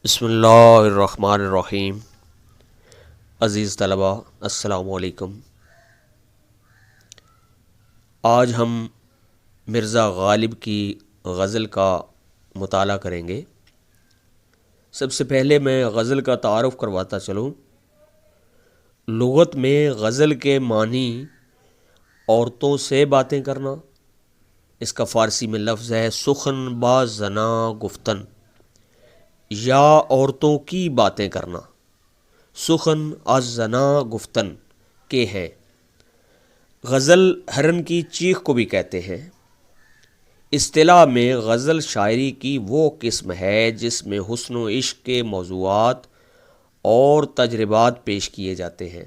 بسم اللہ الرحمن الرحیم۔ عزیز طلبہ السلام علیکم۔ آج ہم مرزا غالب کی غزل کا مطالعہ کریں گے۔ سب سے پہلے میں غزل کا تعارف کرواتا چلوں۔ لغت میں غزل کے معنی عورتوں سے باتیں کرنا، اس کا فارسی میں لفظ ہے سخن با زنا گفتن، یا عورتوں کی باتیں کرنا، سخن از زنا گفتن کے ہیں۔ غزل ہرن کی چیخ کو بھی کہتے ہیں۔ اصطلاح میں غزل شاعری کی وہ قسم ہے جس میں حسن و عشق کے موضوعات اور تجربات پیش کیے جاتے ہیں۔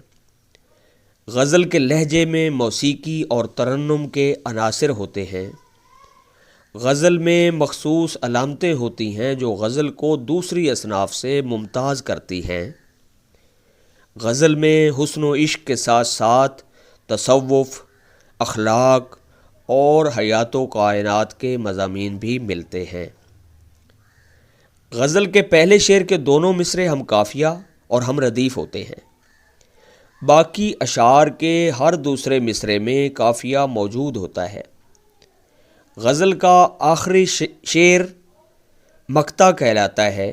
غزل کے لہجے میں موسیقی اور ترنم کے عناصر ہوتے ہیں۔ غزل میں مخصوص علامتیں ہوتی ہیں جو غزل کو دوسری اصناف سے ممتاز کرتی ہیں۔ غزل میں حسن و عشق کے ساتھ ساتھ تصوف، اخلاق اور حیات و کائنات کے مضامین بھی ملتے ہیں۔ غزل کے پہلے شعر کے دونوں مصرے ہم قافیہ اور ہم ردیف ہوتے ہیں۔ باقی اشعار کے ہر دوسرے مصرے میں قافیہ موجود ہوتا ہے۔ غزل کا آخری شعر مقطع کہلاتا ہے،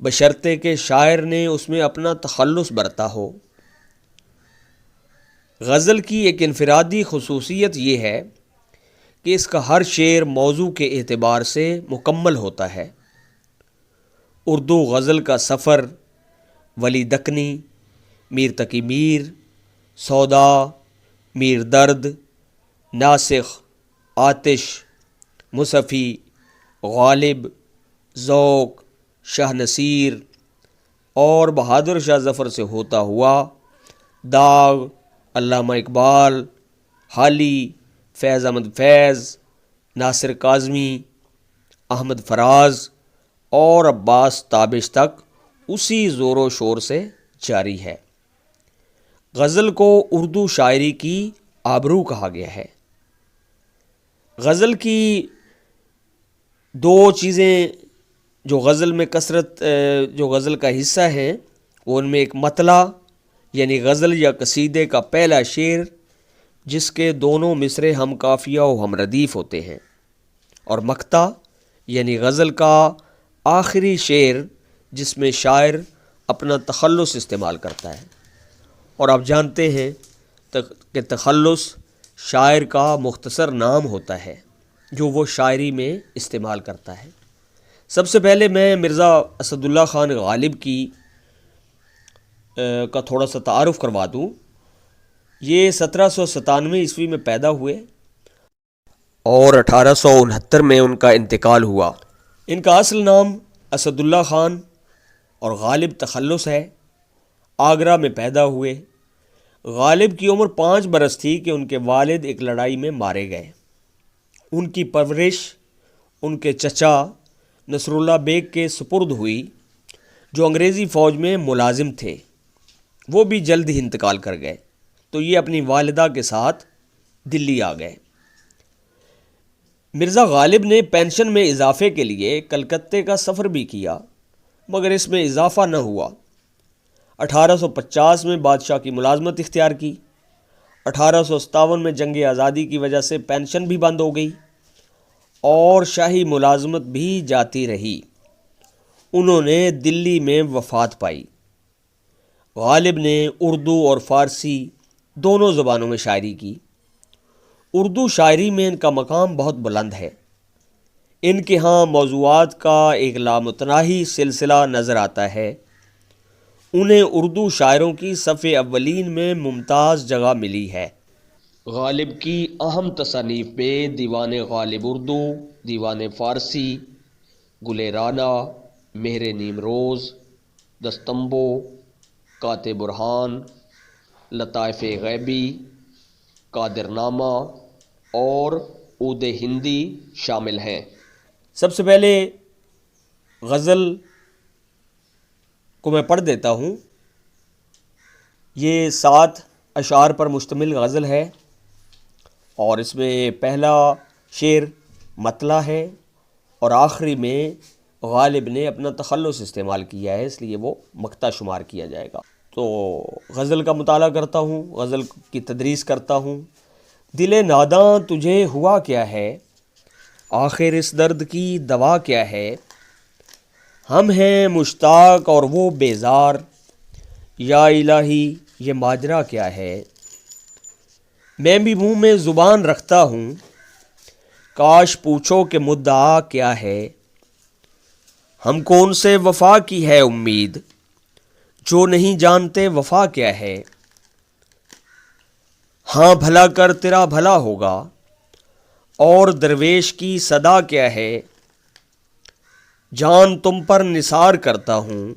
بشرطے کہ شاعر نے اس میں اپنا تخلص برتا ہو۔ غزل کی ایک انفرادی خصوصیت یہ ہے کہ اس کا ہر شعر موضوع کے اعتبار سے مکمل ہوتا ہے۔ اردو غزل کا سفر، ولی دکنی، میر تقی میر، سودا، میر درد، ناسخ، آتش، مصفی، غالب، ذوق، شاہ نصیر اور بہادر شاہ ظفر سے ہوتا ہوا داغ، علامہ اقبال، حالی، فیض احمد فیض، ناصر کاظمی، احمد فراز اور عباس تابش تک اسی زور و شور سے جاری ہے۔ غزل کو اردو شاعری کی آبرو کہا گیا ہے۔ غزل کی دو چیزیں جو غزل میں جو غزل کا حصہ ہیں، وہ ان میں ایک مطلع یعنی غزل یا قصیدے کا پہلا شعر جس کے دونوں مصرے ہم قافیہ و ہم ردیف ہوتے ہیں، اور مقطع یعنی غزل کا آخری شعر جس میں شاعر اپنا تخلص استعمال کرتا ہے۔ اور آپ جانتے ہیں کہ تخلص شاعر کا مختصر نام ہوتا ہے جو وہ شاعری میں استعمال کرتا ہے۔ سب سے پہلے میں مرزا اسد اللہ خان غالب کا تھوڑا سا تعارف کروا دوں۔ یہ 1797 عیسوی میں پیدا ہوئے اور 1869 میں ان کا انتقال ہوا۔ ان کا اصل نام اسد اللہ خان اور غالب تخلص ہے۔ آگرہ میں پیدا ہوئے۔ غالب کی عمر 5 برس تھی کہ ان کے والد ایک لڑائی میں مارے گئے۔ ان کی پرورش ان کے چچا نصر اللہ بیگ کے سپرد ہوئی جو انگریزی فوج میں ملازم تھے۔ وہ بھی جلد ہی انتقال کر گئے تو یہ اپنی والدہ کے ساتھ دلی آ گئے۔ مرزا غالب نے پینشن میں اضافے کے لیے کلکتے کا سفر بھی کیا مگر اس میں اضافہ نہ ہوا۔ 1850 میں بادشاہ کی ملازمت اختیار کی۔ 1857 میں جنگ آزادی کی وجہ سے پینشن بھی بند ہو گئی اور شاہی ملازمت بھی جاتی رہی۔ انہوں نے دلی میں وفات پائی۔ غالب نے اردو اور فارسی دونوں زبانوں میں شاعری کی۔ اردو شاعری میں ان کا مقام بہت بلند ہے۔ ان کے ہاں موضوعات کا ایک لامتناہی سلسلہ نظر آتا ہے۔ انہیں اردو شاعروں کی صف اولین میں ممتاز جگہ ملی ہے۔ غالب کی اہم تصانیف میں دیوان غالب اردو، دیوان فارسی، گل رانا، مہر نیم روز، دستمبو، کات برہان، لطائف غیبی، قادر نامہ اور عود ہندی شامل ہیں۔ سب سے پہلے غزل کو میں پڑھ دیتا ہوں۔ یہ 7 اشعار پر مشتمل غزل ہے اور اس میں پہلا شعر مطلع ہے اور آخری میں غالب نے اپنا تخلص استعمال کیا ہے، اس لیے وہ مقطع شمار کیا جائے گا۔ تو غزل کا مطالعہ کرتا ہوں، غزل کی تدریس کرتا ہوں۔ دل ناداں تجھے ہوا کیا ہے، آخر اس درد کی دوا کیا ہے، ہم ہیں مشتاق اور وہ بیزار، یا الہی یہ ماجرا کیا ہے، میں بھی منہ میں زبان رکھتا ہوں، کاش پوچھو کہ مدعا کیا ہے، ہم کون سے وفا کی ہے امید، جو نہیں جانتے وفا کیا ہے، ہاں بھلا کر تیرا بھلا ہوگا، اور درویش کی صدا کیا ہے، جان تم پر نثار کرتا ہوں،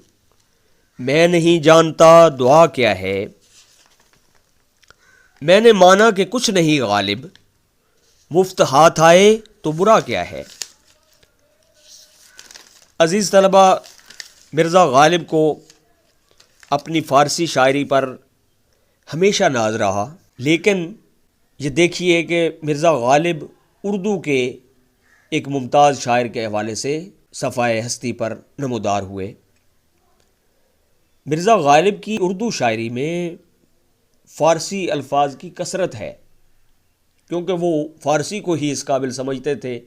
میں نہیں جانتا دعا کیا ہے، میں نے مانا کہ کچھ نہیں غالب، مفت ہاتھ آئے تو برا کیا ہے۔ عزیز طلبہ، مرزا غالب کو اپنی فارسی شاعری پر ہمیشہ ناز رہا، لیکن یہ دیکھیے کہ مرزا غالب اردو کے ایک ممتاز شاعر کے حوالے سے صفحہ ہستی پر نمودار ہوئے۔ مرزا غالب کی اردو شاعری میں فارسی الفاظ کی کثرت ہے، کیونکہ وہ فارسی کو ہی اس قابل سمجھتے تھے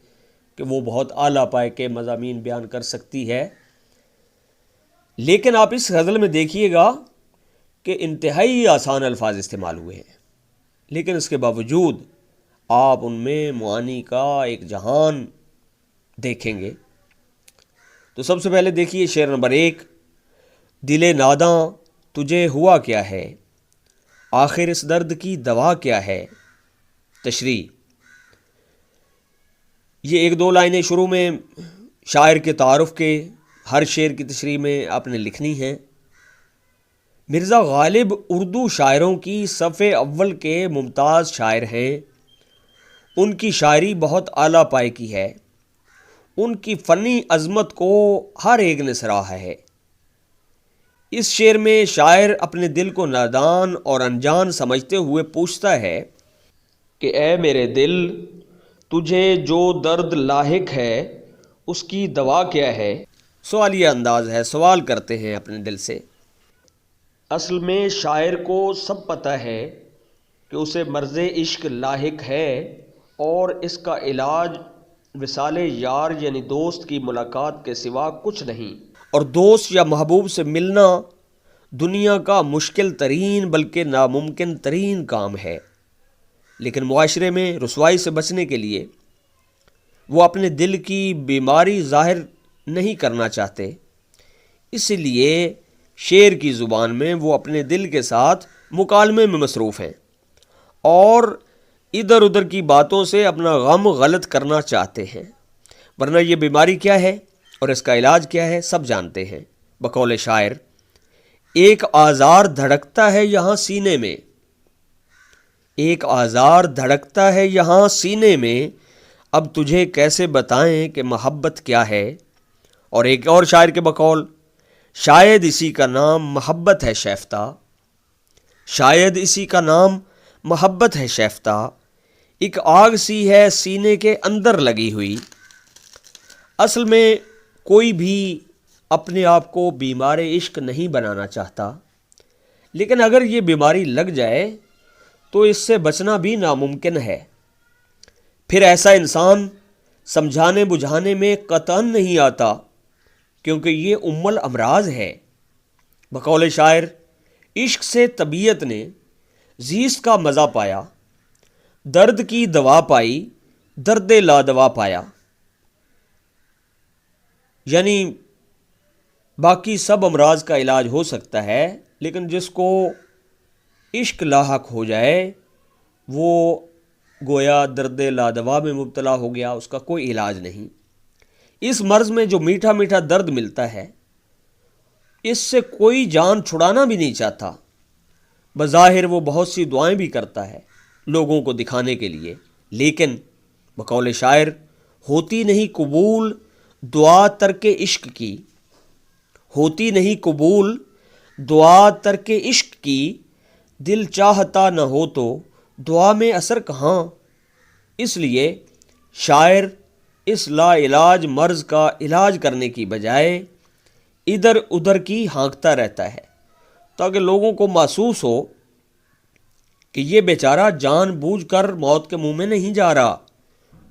کہ وہ بہت اعلیٰ پائے کے مضامین بیان کر سکتی ہے۔ لیکن آپ اس غزل میں دیکھیے گا کہ انتہائی آسان الفاظ استعمال ہوئے ہیں، لیکن اس کے باوجود آپ ان میں معانی کا ایک جہان دیکھیں گے۔ تو سب سے پہلے دیکھیے شعر نمبر 1، دل ناداں تجھے ہوا کیا ہے، آخر اس درد کی دوا کیا ہے۔ تشریح، یہ ایک دو لائنیں شروع میں شاعر کے تعارف کے، ہر شعر کی تشریح میں آپ نے لکھنی ہے۔ مرزا غالب اردو شاعروں کی صف اول کے ممتاز شاعر ہیں، ان کی شاعری بہت اعلیٰ پائے کی ہے، ان کی فنی عظمت کو ہر ایک نے سراہا ہے۔ اس شعر میں شاعر اپنے دل کو نادان اور انجان سمجھتے ہوئے پوچھتا ہے کہ اے میرے دل، تجھے جو درد لاحق ہے اس کی دوا کیا ہے۔ سوالیہ انداز ہے، سوال کرتے ہیں اپنے دل سے۔ اصل میں شاعر کو سب پتہ ہے کہ اسے مرض عشق لاحق ہے، اور اس کا علاج وصال یار یعنی دوست کی ملاقات کے سوا کچھ نہیں، اور دوست یا محبوب سے ملنا دنیا کا مشکل ترین بلکہ ناممکن ترین کام ہے۔ لیکن معاشرے میں رسوائی سے بچنے کے لیے وہ اپنے دل کی بیماری ظاہر نہیں کرنا چاہتے، اس لیے شعر کی زبان میں وہ اپنے دل کے ساتھ مکالمے میں مصروف ہیں اور ادھر ادھر کی باتوں سے اپنا غم غلط کرنا چاہتے ہیں۔ ورنہ یہ بیماری کیا ہے اور اس کا علاج کیا ہے سب جانتے ہیں۔ بقول شاعر، ایک آزار دھڑکتا ہے یہاں سینے میں، ایک آزار دھڑکتا ہے یہاں سینے میں، اب تجھے کیسے بتائیں کہ محبت کیا ہے۔ اور ایک اور شاعر کے بقول، شاید اسی کا نام محبت ہے شیفتہ، شاید اسی کا نام محبت ہے شیفتہ، ایک آگ سی ہے سینے کے اندر لگی ہوئی۔ اصل میں کوئی بھی اپنے آپ کو بیمار عشق نہیں بنانا چاہتا، لیکن اگر یہ بیماری لگ جائے تو اس سے بچنا بھی ناممکن ہے۔ پھر ایسا انسان سمجھانے بجھانے میں قطعاً نہیں آتا، کیونکہ یہ ام الامراض ہے۔ بقول شاعر، عشق سے طبیعت نے زیست کا مزہ پایا، درد کی دوا پائی، درد لا دوا پایا۔ یعنی باقی سب امراض کا علاج ہو سکتا ہے، لیکن جس کو عشق لاحق ہو جائے وہ گویا درد لا دوا میں مبتلا ہو گیا، اس کا کوئی علاج نہیں۔ اس مرض میں جو میٹھا میٹھا درد ملتا ہے، اس سے کوئی جان چھڑانا بھی نہیں چاہتا۔ بظاہر وہ بہت سی دعائیں بھی کرتا ہے لوگوں کو دکھانے کے لیے، لیکن بقول شاعر، ہوتی نہیں قبول دعا ترک عشق کی، ہوتی نہیں قبول دعا ترک عشق کی، دل چاہتا نہ ہو تو دعا میں اثر کہاں۔ اس لیے شاعر اس لا علاج مرض کا علاج کرنے کی بجائے ادھر ادھر کی ہانکتا رہتا ہے، تاکہ لوگوں کو محسوس ہو کہ یہ بیچارہ جان بوجھ کر موت کے منہ میں نہیں جا رہا،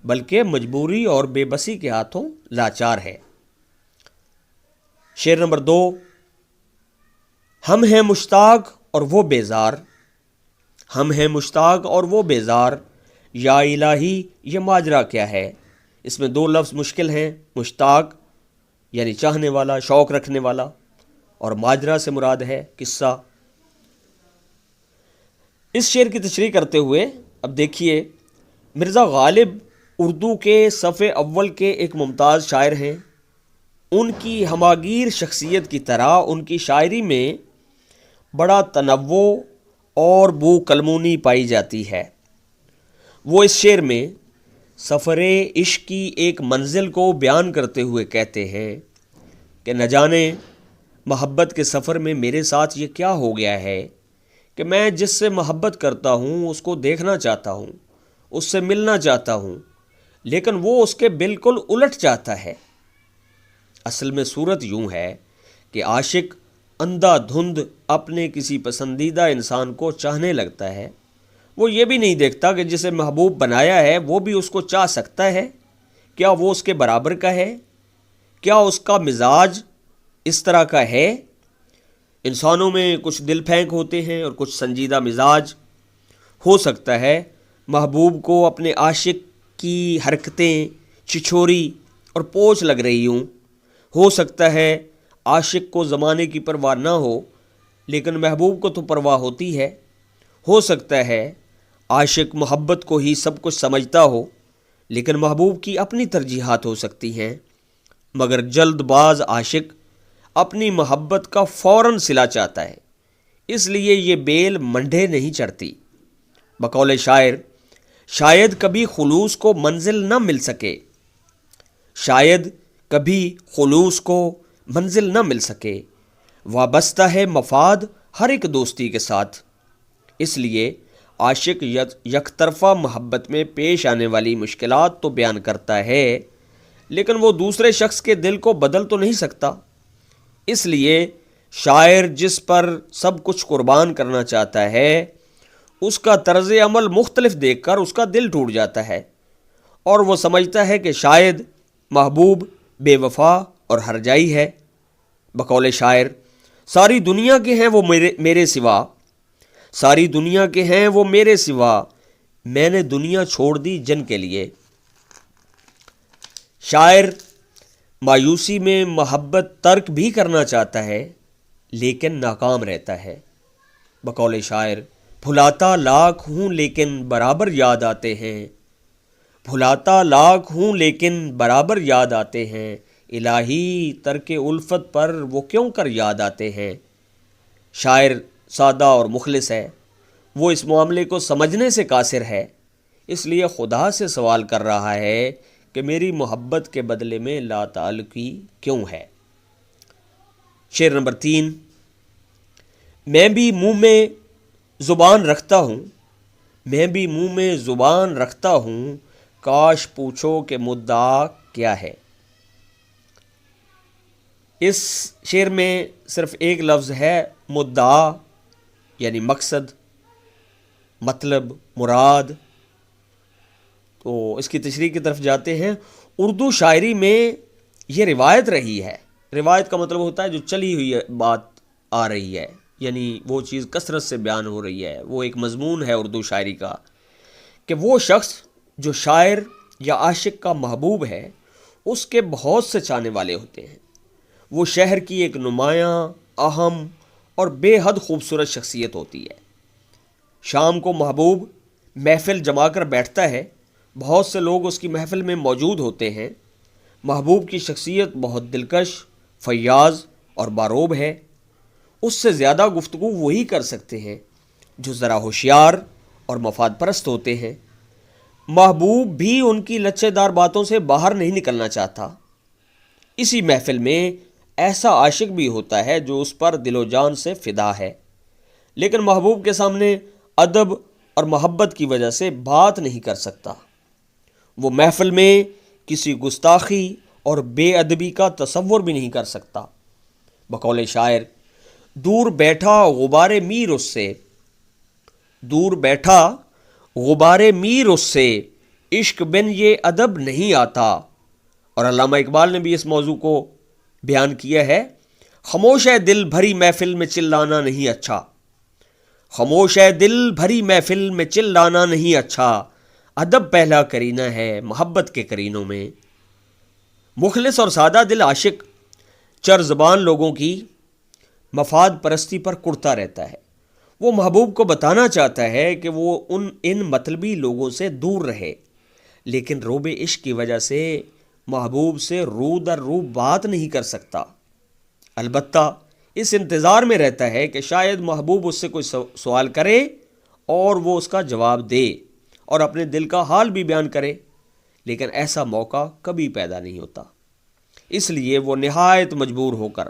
بلکہ مجبوری اور بے بسی کے ہاتھوں لاچار ہے۔ شعر نمبر 2، ہم ہیں مشتاق اور وہ بیزار، ہم ہیں مشتاق اور وہ بیزار، یا الہی یہ ماجرا کیا ہے۔ اس میں 2 لفظ مشکل ہیں، مشتاق یعنی چاہنے والا، شوق رکھنے والا، اور ماجرا سے مراد ہے قصہ۔ اس شعر کی تشریح کرتے ہوئے اب دیکھیے، مرزا غالب اردو کے صف اول کے ایک ممتاز شاعر ہیں۔ ان کی ہماگیر شخصیت کی طرح ان کی شاعری میں بڑا تنوع اور بو کلمونی پائی جاتی ہے۔ وہ اس شعر میں سفر عشق کی ایک منزل کو بیان کرتے ہوئے کہتے ہیں کہ نہ جانے محبت کے سفر میں میرے ساتھ یہ کیا ہو گیا ہے کہ میں جس سے محبت کرتا ہوں اس کو دیکھنا چاہتا ہوں، اس سے ملنا چاہتا ہوں، لیکن وہ اس کے بالکل الٹ چاہتا ہے۔ اصل میں صورت یوں ہے کہ عاشق اندھا دھند اپنے کسی پسندیدہ انسان کو چاہنے لگتا ہے، وہ یہ بھی نہیں دیکھتا کہ جسے محبوب بنایا ہے وہ بھی اس کو چاہ سکتا ہے، کیا وہ اس کے برابر کا ہے، کیا اس کا مزاج اس طرح کا ہے۔ انسانوں میں کچھ دل پھینک ہوتے ہیں اور کچھ سنجیدہ مزاج۔ ہو سکتا ہے محبوب کو اپنے عاشق کی حرکتیں چھچھوری اور پوچھ لگ رہی ہوں، ہو سکتا ہے عاشق کو زمانے کی پرواہ نہ ہو لیکن محبوب کو تو پرواہ ہوتی ہے، ہو سکتا ہے عاشق محبت کو ہی سب کچھ سمجھتا ہو لیکن محبوب کی اپنی ترجیحات ہو سکتی ہیں، مگر جلد باز عاشق اپنی محبت کا فوراً صلہ چاہتا ہے، اس لیے یہ بیل منڈھے نہیں چڑھتی۔ بقول شاعر، شاید کبھی خلوص کو منزل نہ مل سکے، شاید کبھی خلوص کو منزل نہ مل سکے، وابستہ ہے مفاد ہر ایک دوستی کے ساتھ۔ اس لیے عاشق یک طرفہ محبت میں پیش آنے والی مشکلات تو بیان کرتا ہے لیکن وہ دوسرے شخص کے دل کو بدل تو نہیں سکتا۔ اس لیے شاعر جس پر سب کچھ قربان کرنا چاہتا ہے اس کا طرز عمل مختلف دیکھ کر اس کا دل ٹوٹ جاتا ہے اور وہ سمجھتا ہے کہ شاید محبوب بے وفا اور ہرجائی ہے۔ بقول شاعر، ساری دنیا کے ہیں وہ میرے سوا، ساری دنیا کے ہیں وہ میرے سوا، میں نے دنیا چھوڑ دی جن کے لیے۔ شاعر مایوسی میں محبت ترک بھی کرنا چاہتا ہے لیکن ناکام رہتا ہے۔ بقول شاعر، بھلاتا لاکھ ہوں لیکن برابر یاد آتے ہیں، بھلاتا لاکھ ہوں لیکن برابر یاد آتے ہیں، الہی ترک الفت پر وہ کیوں کر یاد آتے ہیں۔ شاعر سادہ اور مخلص ہے، وہ اس معاملے کو سمجھنے سے قاصر ہے، اس لیے خدا سے سوال کر رہا ہے کہ میری محبت کے بدلے میں لا تعلقی کیوں ہے۔ شعر نمبر 3، میں بھی منہ میں زبان رکھتا ہوں، میں بھی منہ میں زبان رکھتا ہوں، کاش پوچھو کہ مدعا کیا ہے۔ اس شعر میں صرف ایک لفظ ہے مدعا، یعنی مقصد، مطلب، مراد۔ تو اس کی تشریح کی طرف جاتے ہیں۔ اردو شاعری میں یہ روایت رہی ہے، روایت کا مطلب ہوتا ہے جو چلی ہوئی بات آ رہی ہے، یعنی وہ چیز کثرت سے بیان ہو رہی ہے، وہ ایک مضمون ہے اردو شاعری کا، کہ وہ شخص جو شاعر یا عاشق کا محبوب ہے اس کے بہت سے چاہنے والے ہوتے ہیں، وہ شہر کی ایک نمایاں، اہم اور بے حد خوبصورت شخصیت ہوتی ہے۔ شام کو محبوب محفل جما کر بیٹھتا ہے، بہت سے لوگ اس کی محفل میں موجود ہوتے ہیں۔ محبوب کی شخصیت بہت دلکش، فیاض اور باروب ہے، اس سے زیادہ گفتگو وہی کر سکتے ہیں جو ذرا ہوشیار اور مفاد پرست ہوتے ہیں۔ محبوب بھی ان کی لچے دار باتوں سے باہر نہیں نکلنا چاہتا۔ اسی محفل میں ایسا عاشق بھی ہوتا ہے جو اس پر دل و جان سے فدا ہے، لیکن محبوب کے سامنے ادب اور محبت کی وجہ سے بات نہیں کر سکتا۔ وہ محفل میں کسی گستاخی اور بے ادبی کا تصور بھی نہیں کر سکتا۔ بقول شاعر، دور بیٹھا غبار میر اس سے، دور بیٹھا غبار میر اس سے، عشق بن یہ ادب نہیں آتا۔ اور علامہ اقبال نے بھی اس موضوع کو بیان کیا ہے، خاموش ہے دل بھری محفل میں چلانا نہیں اچھا، خاموش ہے دل بھری محفل میں چلانا نہیں اچھا، ادب پہلا کرینہ ہے محبت کے کرینوں میں۔ مخلص اور سادہ دل عاشق چر زبان لوگوں کی مفاد پرستی پر کڑتا رہتا ہے۔ وہ محبوب کو بتانا چاہتا ہے کہ وہ ان مطلبی لوگوں سے دور رہے، لیکن روب عشق کی وجہ سے محبوب سے رو در رو بات نہیں کر سکتا۔ البتہ اس انتظار میں رہتا ہے کہ شاید محبوب اس سے کوئی سوال کرے اور وہ اس کا جواب دے اور اپنے دل کا حال بھی بیان کرے، لیکن ایسا موقع کبھی پیدا نہیں ہوتا۔ اس لیے وہ نہایت مجبور ہو کر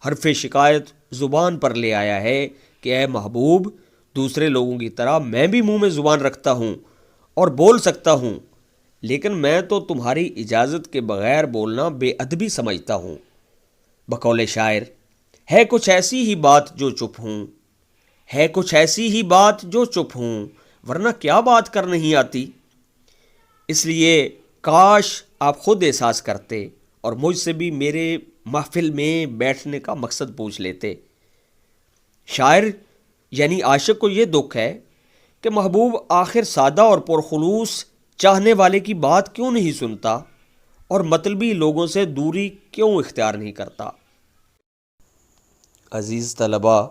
حرف شکایت زبان پر لے آیا ہے کہ اے محبوب، دوسرے لوگوں کی طرح میں بھی منہ میں زبان رکھتا ہوں اور بول سکتا ہوں، لیکن میں تو تمہاری اجازت کے بغیر بولنا بے ادبی سمجھتا ہوں۔ بقول شاعر، ہے کچھ ایسی ہی بات جو چپ ہوں، ہے کچھ ایسی ہی بات جو چپ ہوں، ورنہ کیا بات کر نہیں آتی۔ اس لیے کاش آپ خود احساس کرتے اور مجھ سے بھی میرے محفل میں بیٹھنے کا مقصد پوچھ لیتے۔ شاعر یعنی عاشق کو یہ دکھ ہے کہ محبوب آخر سادہ اور پرخلوص چاہنے والے کی بات کیوں نہیں سنتا اور مطلبی لوگوں سے دوری کیوں اختیار نہیں کرتا۔ عزیز طلباء،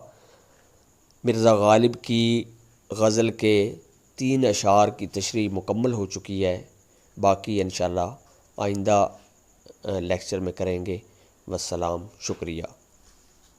مرزا غالب کی غزل کے 3 اشعار کی تشریح مکمل ہو چکی ہے، باقی انشاءاللہ آئندہ لیکچر میں کریں گے۔ والسلام، شکریہ۔